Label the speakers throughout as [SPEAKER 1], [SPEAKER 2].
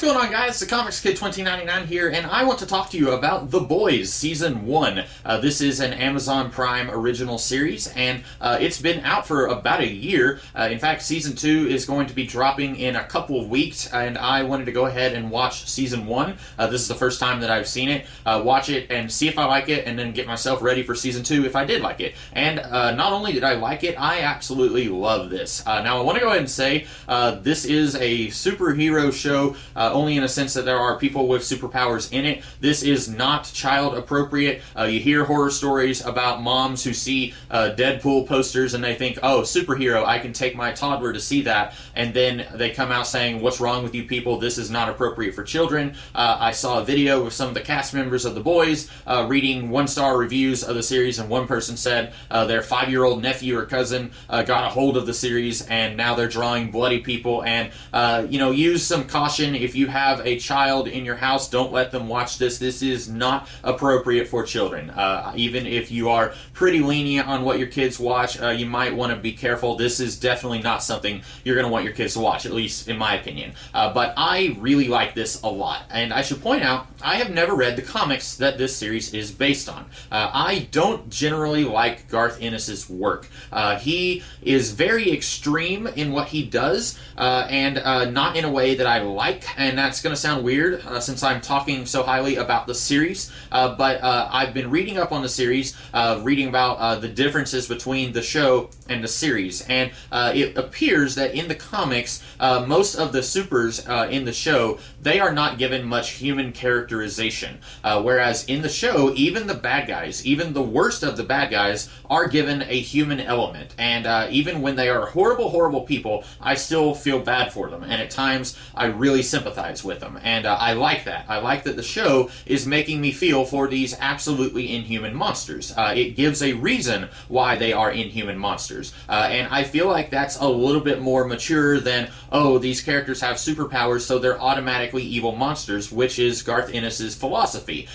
[SPEAKER 1] going on, guys? The Comics Kid 2099 here, and I want to talk to you about The Boys Season 1. This is an Amazon Prime original series, and it's been out for about a year. In fact, Season 2 is going to be dropping in a couple of weeks, and I wanted to go ahead and watch Season 1. This is the first time that I've seen it. Watch it and see if I like it, and then get myself ready for Season 2 if I did like it. And not only did I like it, I absolutely love this. Now, I want to go ahead and say this is a superhero show, only in a sense that there are people with superpowers in it. This is not child appropriate. You hear horror stories about moms who see Deadpool posters and they think, oh, superhero, I can take my toddler to see that. And then they come out saying, what's wrong with you people? This is not appropriate for children. I saw a video with some of the cast members of The Boys reading one-star reviews of the series, and one person said their 5-year-old nephew or cousin got a hold of the series, and now they're drawing bloody people. And use some caution if you have a child in your house. Don't let them watch this. This is not appropriate for children. Even if you are pretty lenient on what your kids watch, you might want to be careful. This is definitely not something you're going to want your kids to watch, at least in my opinion. But I really like this a lot. And I should point out, I have never read the comics that this series is based on. I don't generally like Garth Ennis's work. He is very extreme in what he does, and not in a way that I like, and that's going to sound weird since I'm talking so highly about the series, but I've been reading up on the series, reading about the differences between the show and the series, and it appears that in the comics, most of the supers in the show, they are not given much human characterization, whereas in the show, even the bad guys, even the worst of the bad guys, are given a human element, and even when they are horrible, horrible people, I still feel bad for them, and at times I really sympathize with them, and I like that. I like that the show is making me feel for these absolutely inhuman monsters. It gives a reason why they are inhuman monsters, and I feel like that's a little bit more mature than, oh, these characters have superpowers, so they're automatically evil monsters, which is Garth Ennis's philosophy.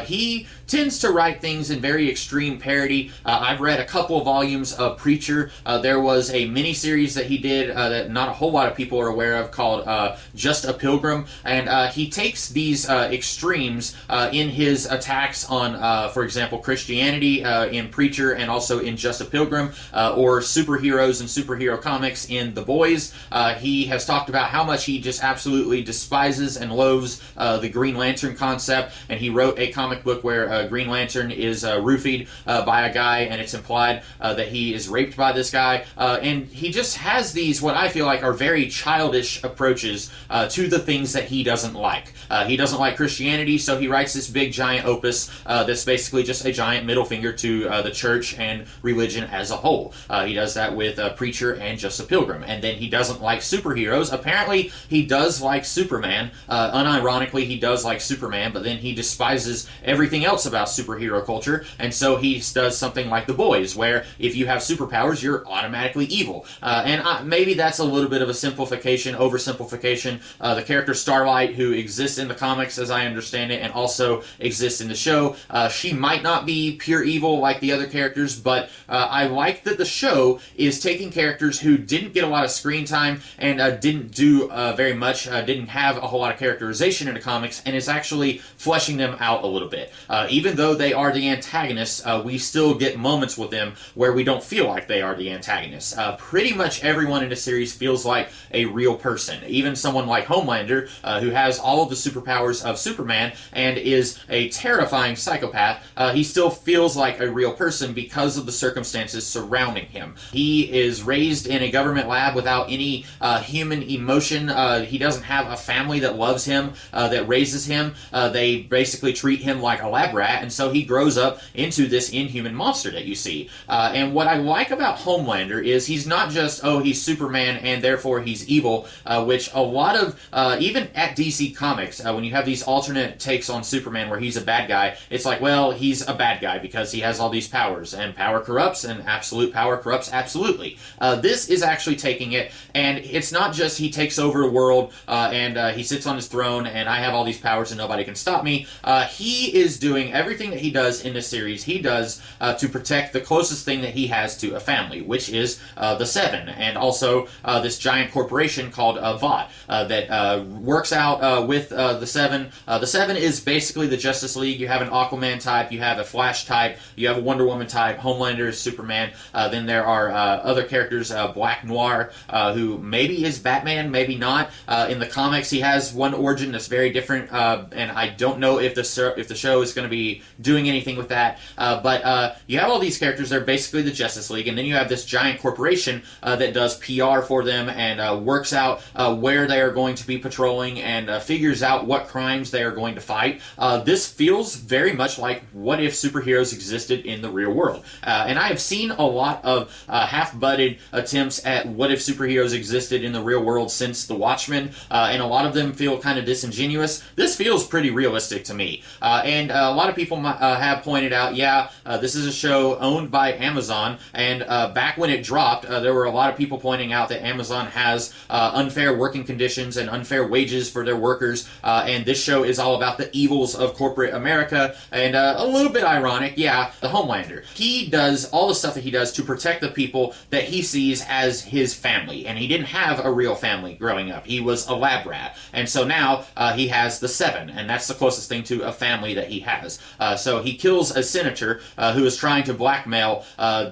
[SPEAKER 1] He tends to write things in very extreme parody. I've read a couple of volumes of Preacher. There was a mini-series that he did that not a whole lot of people are aware of called Just a Pilgrim, and he takes these extremes in his attacks on, for example, Christianity in Preacher and also in Just a Pilgrim, or superheroes and superhero comics in The Boys. He has talked about how much he just absolutely despises and loathes the Green Lantern concept, and he wrote a comic book where Green Lantern is roofied by a guy, and it's implied that he is raped by this guy, and he just has these, what I feel like, are very childish approaches to the things that he doesn't like. He doesn't like Christianity, so he writes this big giant opus that's basically just a giant middle finger to the church and religion as a whole. He does that with Preacher and Just a Pilgrim. And then he doesn't like superheroes. Apparently, he does like Superman. Unironically, he does like Superman, but then he despises everything else about superhero culture, and so he does something like The Boys, where if you have superpowers, you're automatically evil. And maybe that's a little bit of a simplification, oversimplification. The character Starlight, who exists in the comics as I understand it, and also exists in the show, she might not be pure evil like the other characters, but I like that the show is taking characters who didn't get a lot of screen time and didn't do very much, didn't have a whole lot of characterization in the comics, and is actually fleshing them out a little bit. Even though they are the antagonists, we still get moments with them where we don't feel like they are the antagonists. Pretty much everyone in the series feels like a real person. Even someone like Homelander, who has all of the superpowers of Superman and is a terrifying psychopath, he still feels like a real person because of the circumstances surrounding him. He is raised in a government lab without any human emotion. He doesn't have a family that loves him, that raises him. They basically treat him like a lab rat, and so he grows up into this inhuman monster that you see. And what I like about Homelander is he's not just, oh, he's Superman and therefore he's evil, which a lot of, even at DC Comics, when you have these alternate takes on Superman where he's a bad guy, it's like, well, he's a bad guy because he has all these powers, and power corrupts, and absolute power corrupts absolutely. This is actually taking it, and it's not just he takes over the world, and he sits on his throne, and I have all these powers and nobody can stop me. He is doing everything that he does in this series, he does to protect the closest thing that he has to a family, which is the Seven, and also this giant corporation called Vought that works out with the Seven. The Seven is basically the Justice League. You have an Aquaman type, you have a Flash type, you have a Wonder Woman type, Homelander, Superman. Then there are other characters, Black Noir, who maybe is Batman, maybe not. In the comics, he has one origin that's very different, and I don't know if the show is going to be doing anything with that. But you have all these characters. They're basically the Justice League, and then you have this giant corporation that does PR for them and works out where they are going to be patrolling and figures out what crimes they are going to fight. This feels very much like what if superheroes existed in the real world. And I have seen a lot of half-butted attempts at what if superheroes existed in the real world since The Watchmen, and a lot of them feel kind of disingenuous. This feels pretty realistic to me. And a lot of people have pointed out, this is a show owned by Amazon, and back when it dropped, there were a lot of people pointing out that Amazon has unfair working conditions and unfair wages for their workers, and this show is all about the evils of corporate America, and a little bit ironic, the Homelander. He does all the stuff that he does to protect the people that he sees as his family, and he didn't have a real family growing up. He was a lab rat, and so now he has the Seven, and that's the closest thing to a family that he has. So he kills a senator who is trying to blackmail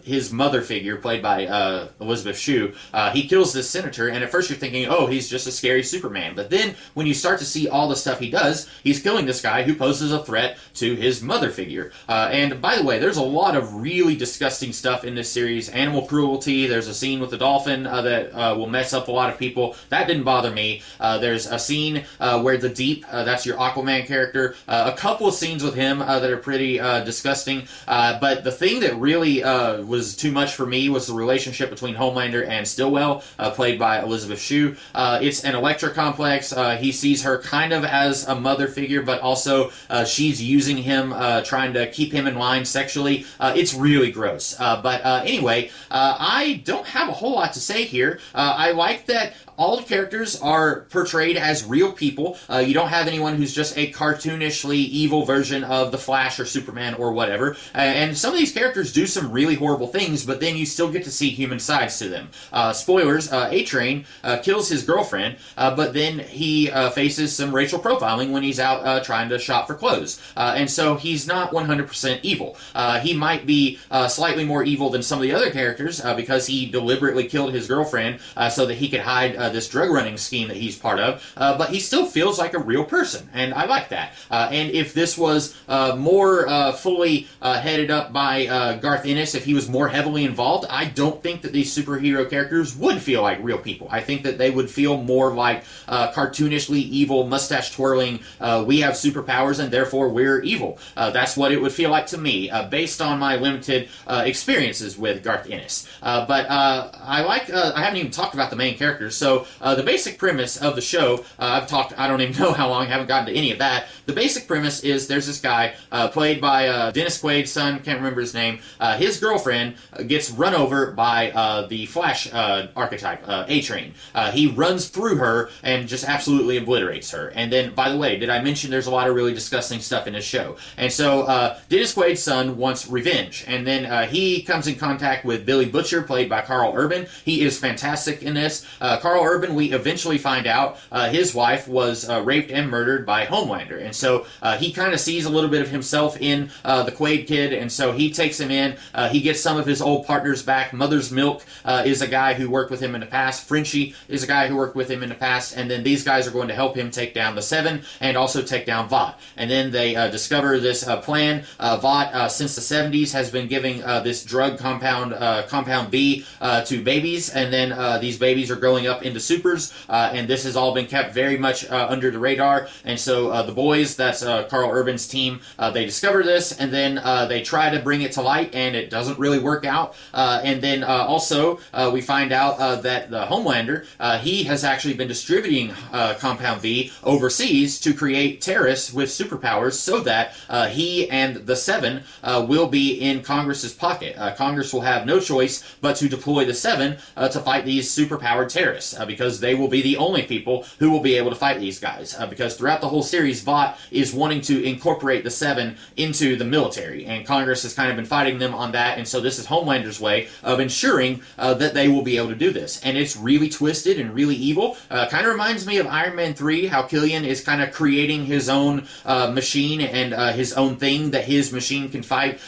[SPEAKER 1] his mother figure, played by Elizabeth Shue. He kills this senator, and at first you're thinking, oh, he's just a scary Superman. But then when you start to see all the stuff he does, he's killing this guy who poses a threat to his mother figure. And by the way, there's a lot of really disgusting stuff in this series. Animal cruelty. There's a scene with the dolphin that will mess up a lot of people. That didn't bother me. There's a scene where the Deep, that's your Aquaman character, a couple of scenes with him that are pretty disgusting. But the thing that really was too much for me was the relationship between Homelander and Stillwell, played by Elizabeth Shue. It's an Elektra complex. He sees her kind of as a mother figure, but also she's using him, trying to keep him in line sexually. It's really gross. But anyway, I don't have a whole lot to say here. I like that all the characters are portrayed as real people. You don't have anyone who's just a cartoonishly evil version of the Flash or Superman or whatever. And some of these characters do some really horrible things, but then you still get to see human sides to them. Spoilers, A-Train kills his girlfriend, but then he faces some racial profiling when he's out trying to shop for clothes. And so he's not 100% evil. He might be slightly more evil than some of the other characters because he deliberately killed his girlfriend so that he could hide this drug running scheme that he's part of, but he still feels like a real person, and I like that. And if this was more fully headed up by Garth Ennis, if he was more heavily involved, I don't think that these superhero characters would feel like real people. I think that they would feel more like cartoonishly evil, mustache-twirling, we have superpowers and therefore we're evil. That's what it would feel like to me, based on my limited experiences with Garth Ennis. But I haven't even talked about the main characters, so the basic premise of the show, I don't even know how long, I haven't gotten to any of that. The basic premise is there's this guy, played by Dennis Quaid's son, can't remember his name. His girlfriend gets run over by the Flash archetype, A-Train. He runs through her and just absolutely obliterates her. And then, by the way, did I mention there's a lot of really disgusting stuff in this show? And so, Dennis Quaid's son wants revenge. And then he comes in contact with Billy Butcher, played by Karl Urban. He is fantastic in this. Karl Urban, we eventually find out his wife was raped and murdered by Homelander, and so he kind of sees a little bit of himself in the Quaid kid, and so he takes him in. He gets some of his old partners back. Mother's Milk is a guy who worked with him in the past. Frenchie is a guy who worked with him in the past, and then these guys are going to help him take down the Seven and also take down Vought. And then they discover this plan. Vought, since the 70s, has been giving this drug compound B to babies, and then these babies are growing up into supers, and this has all been kept very much under the radar. And so the boys, that's Karl Urban's team, they discover this, and then they try to bring it to light, and it doesn't really work out. And then also we find out that the Homelander, he has actually been distributing Compound V overseas to create terrorists with superpowers so that he and the Seven will be in Congress's pocket. Congress will have no choice but to deploy the Seven to fight these superpowered terrorists, because they will be the only people who will be able to fight these guys. Because throughout the whole series, Vought is wanting to incorporate the Seven into the military, and Congress has kind of been fighting them on that, and so this is Homelander's way of ensuring that they will be able to do this. And it's really twisted and really evil. Kind of reminds me of Iron Man 3, how Killian is kind of creating his own machine and his own thing that his machine can fight.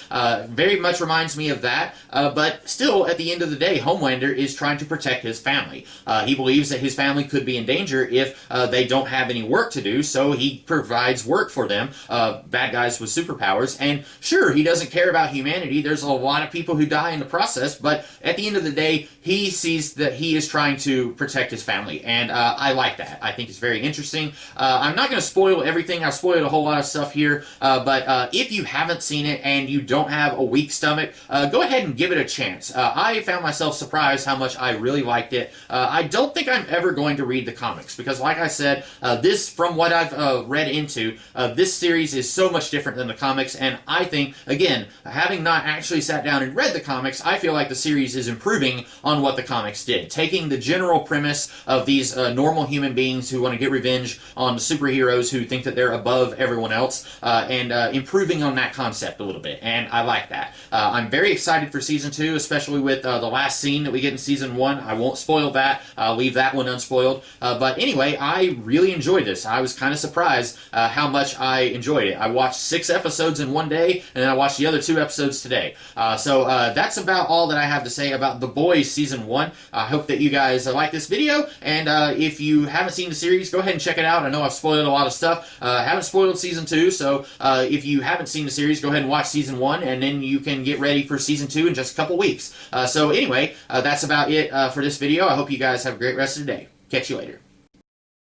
[SPEAKER 1] Very much reminds me of that, but still, at the end of the day, Homelander is trying to protect his family. He believes that his family could be in danger if they don't have any work to do, so he provides work for them, bad guys with superpowers, and sure, he doesn't care about humanity. There's a lot of people who die in the process, but at the end of the day, he sees that he is trying to protect his family, and I like that. I think it's very interesting. I'm not going to spoil everything. I've spoiled a whole lot of stuff here, but if you haven't seen it and you don't have a weak stomach, go ahead and give it a chance. I found myself surprised how much I really liked it. I don't think I'm ever going to read the comics, because like I said, this, from what I've read into, this series is so much different than the comics, and I think, again, having not actually sat down and read the comics, I feel like the series is improving on what the comics did. Taking the general premise of these normal human beings who want to get revenge on superheroes who think that they're above everyone else, and improving on that concept a little bit, and I like that. I'm very excited for Season 2, especially with the last scene that we get in Season 1. I won't spoil that. I'll leave that one unspoiled. But anyway, I really enjoyed this. I was kind of surprised how much I enjoyed it. I watched 6 episodes in one day, and then I watched the other 2 episodes today. So that's about all that I have to say about The Boys Season 1. I hope that you guys like this video, and if you haven't seen the series, go ahead and check it out. I know I've spoiled a lot of stuff. Haven't spoiled Season 2, so if you haven't seen the series, go ahead and watch Season 1, and then you can get ready for Season 2 in just a couple weeks. So anyway, that's about it for this video. I hope you guys have a great rest of the day. Catch you later.